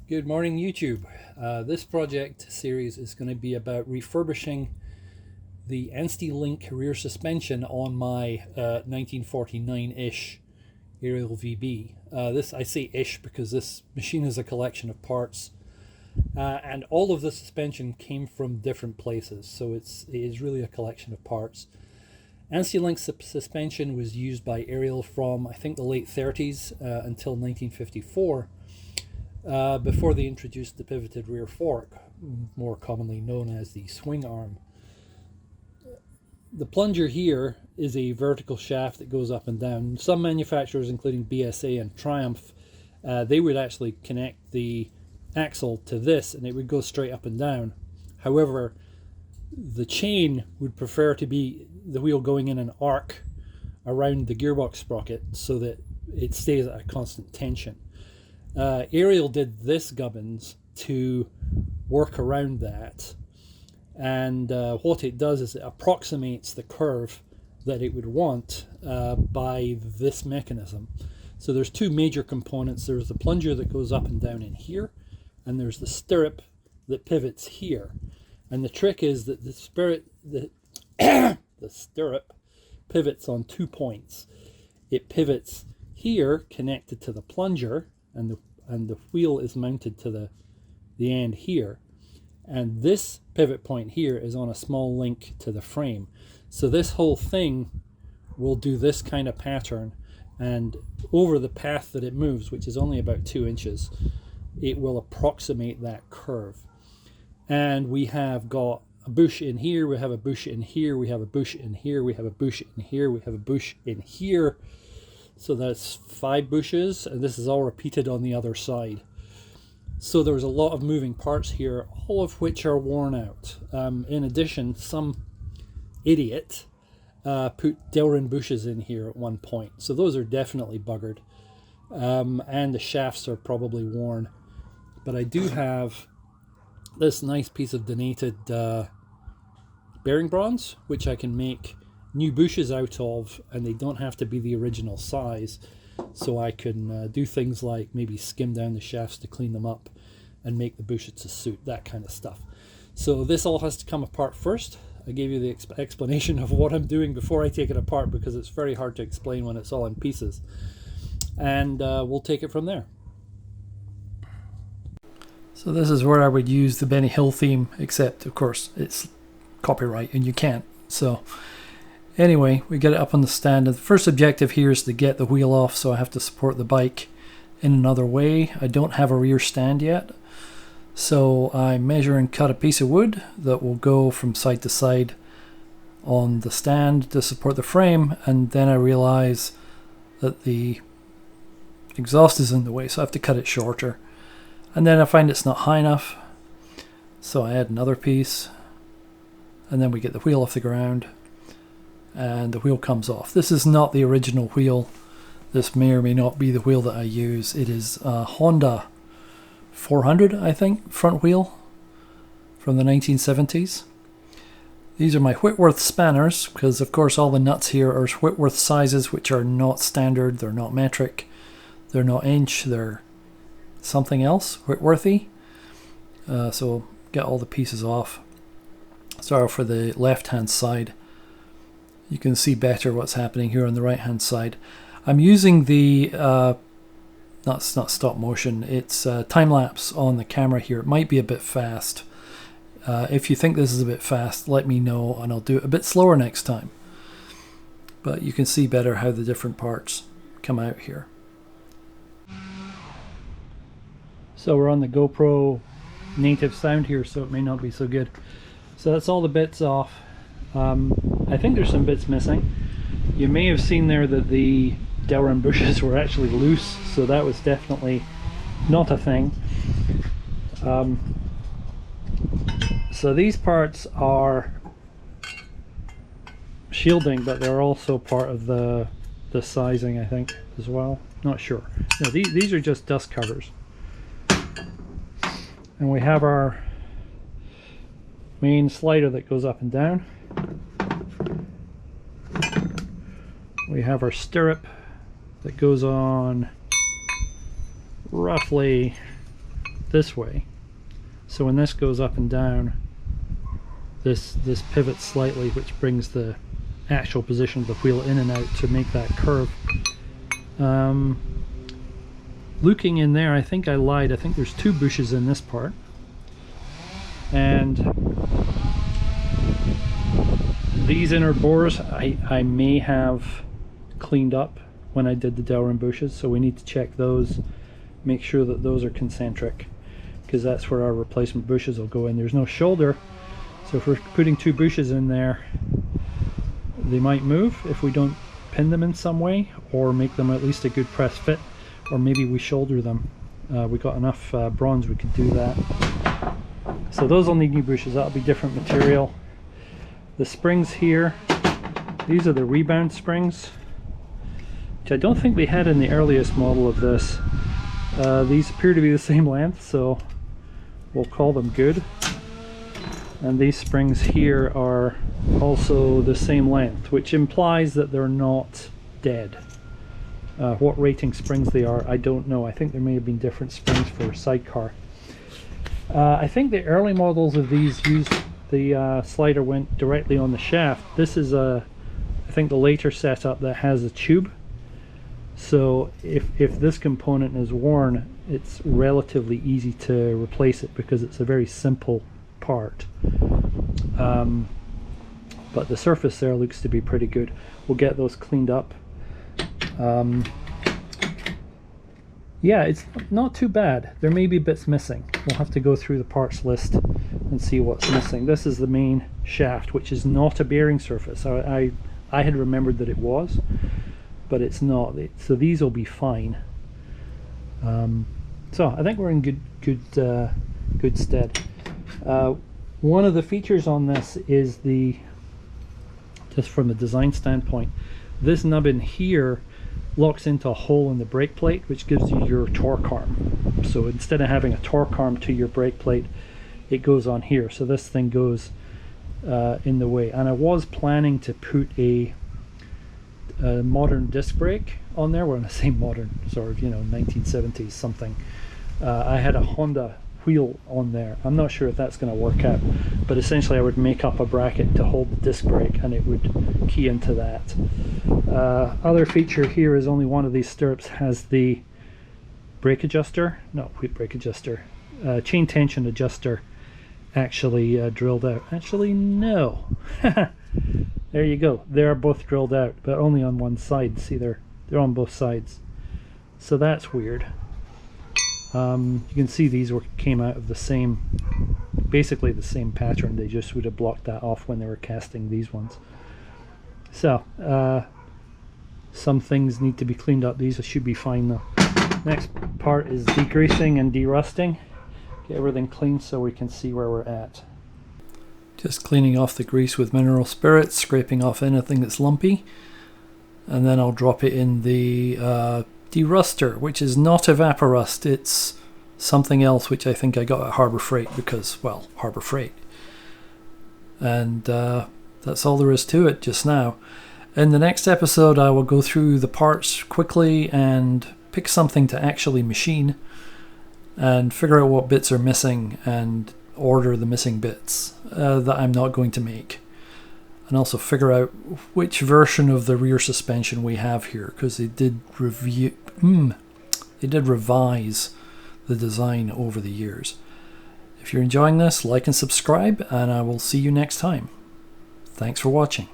Good morning, YouTube. This project series is going to be about refurbishing the Ansty Link rear suspension on my 1949-ish Ariel VB. I say ish because this machine is a collection of parts, and all of the suspension came from different places, so it is really a collection of parts. Ansty Link suspension was used by Ariel from I think the late 30s until 1954. Before they introduced the pivoted rear fork, more commonly known as the swing arm. The plunger here is a vertical shaft that goes up and down. Some manufacturers, including BSA and Triumph, they would actually connect the axle to this and it would go straight up and down. However, the chain would prefer to be the wheel going in an arc around the gearbox sprocket so that it stays at a constant tension. Ariel did this gubbins to work around that, and what it does is it approximates the curve that it would want by this mechanism. So there's two major components. There's the plunger that goes up and down in here, and there's the stirrup that pivots here. And the trick is that the stirrup pivots on 2 points. It pivots here connected to the plunger, and the wheel is mounted to the end here, and this pivot point here is on a small link to the frame. So this whole thing will do this kind of pattern, and over the path that it moves, which is only about 2 inches, it will approximate that curve. And we have got a bush in here, we have a bush in here, we have a bush in here, we have a bush in here, we have a bush in here. So that's 5 bushes, and this is all repeated on the other side. So there's a lot of moving parts here, all of which are worn out. In addition, some idiot put Delrin bushes in here at one point. So those are definitely buggered. And the shafts are probably worn. But I do have this nice piece of donated bearing bronze, which I can make new bushes out of, and they don't have to be the original size, so I can do things like maybe skim down the shafts to clean them up and make the bushes to suit, that kind of stuff. So this all has to come apart first. I gave you the explanation of what I'm doing before I take it apart, because it's very hard to explain when it's all in pieces, and we'll take it from there. So this is where I would use the Benny Hill theme, except of course it's copyright and you can't. So anyway, we get it up on the stand. The first objective here is to get the wheel off, so I have to support the bike in another way. I don't have a rear stand yet, so I measure and cut a piece of wood that will go from side to side on the stand to support the frame, and then I realize that the exhaust is in the way, so I have to cut it shorter. And then I find it's not high enough, so I add another piece, and then we get the wheel off the ground, and the wheel comes off. This is not the original wheel. This may or may not be the wheel that I use. It is a Honda 400, I think, front wheel from the 1970s. These are my Whitworth spanners, because of course all the nuts here are Whitworth sizes, which are not standard, they're not metric, they're not inch, they're something else, Whitworthy. So get all the pieces off. Start for the left hand side. You can see better what's happening here on the right hand side. I'm using the not stop motion, it's time lapse on the camera here. It might be a bit fast. If you think this is a bit fast, let me know and I'll do it a bit slower next time. But you can see better how the different parts come out here. So we're on the GoPro native sound here, so it may not be so good. So that's all the bits off. I think there's some bits missing. You may have seen there that the Delrin bushes were actually loose, so that was definitely not a thing. So these parts are shielding, but they're also part of the sizing, I think, as well. Not sure. No, these are just dust covers. And we have our main slider that goes up and down. We have our stirrup that goes on roughly this way. So when this goes up and down, this pivots slightly, which brings the actual position of the wheel in and out to make that curve. Looking in there, I think I lied. I think there's 2 bushes in this part. And these inner bores I may have cleaned up when I did the Delrin bushes, so we need to check those, make sure that those are concentric, because that's where our replacement bushes will go in. There's no shoulder, so if we're putting 2 bushes in there, they might move if we don't pin them in some way, or make them at least a good press fit, or maybe we shoulder them. We got enough bronze we could do that. So those will need new bushes. That'll be different material. The springs here, these are the rebound springs, which I don't think they had in the earliest model of this. These appear to be the same length, so we'll call them good. And these springs here are also the same length, which implies that they're not dead. What rating springs they are, I don't know. I think there may have been different springs for sidecar. I think the early models of these used the slider went directly on the shaft. This is I think the later setup that has a tube. So if this component is worn, it's relatively easy to replace it because it's a very simple part. But the surface there looks to be pretty good. We'll get those cleaned up. Yeah, it's not too bad. There may be bits missing. We'll have to go through the parts list and see what's missing. This is the main shaft, which is not a bearing surface. I had remembered that it was, but it's not. So these will be fine. So I think we're in good stead. One of the features on this is just from a design standpoint, this nubbin here locks into a hole in the brake plate, which gives you your torque arm. So instead of having a torque arm to your brake plate, it goes on here. So this thing goes in the way. And I was planning to put a modern disc brake on there. Well, when I say modern, sort of, 1970s something. I had a Honda wheel on there. I'm not sure if that's going to work out, but essentially I would make up a bracket to hold the disc brake and it would key into that. Other feature here is only one of these stirrups has the brake adjuster, chain tension adjuster actually drilled out. Actually, no. There you go. They're both drilled out, but only on one side. See, they're on both sides. So that's weird. You can see these came out of the same, basically the same pattern. They just would have blocked that off when they were casting these ones. So some things need to be cleaned up. These should be fine though. Next part is degreasing and derusting. Get everything clean so we can see where we're at. Just cleaning off the grease with mineral spirits, scraping off anything that's lumpy, and then I'll drop it in the deruster, which is not Evaporust, it's something else which I think I got at Harbor Freight because, well, Harbor Freight. And that's all there is to it just now. In the next episode I will go through the parts quickly and pick something to actually machine and figure out what bits are missing and order the missing bits that I'm not going to make. And also figure out which version of the rear suspension we have here, because they did revise the design over the years. If you're enjoying this, like and subscribe, and I will see you next time. Thanks for watching.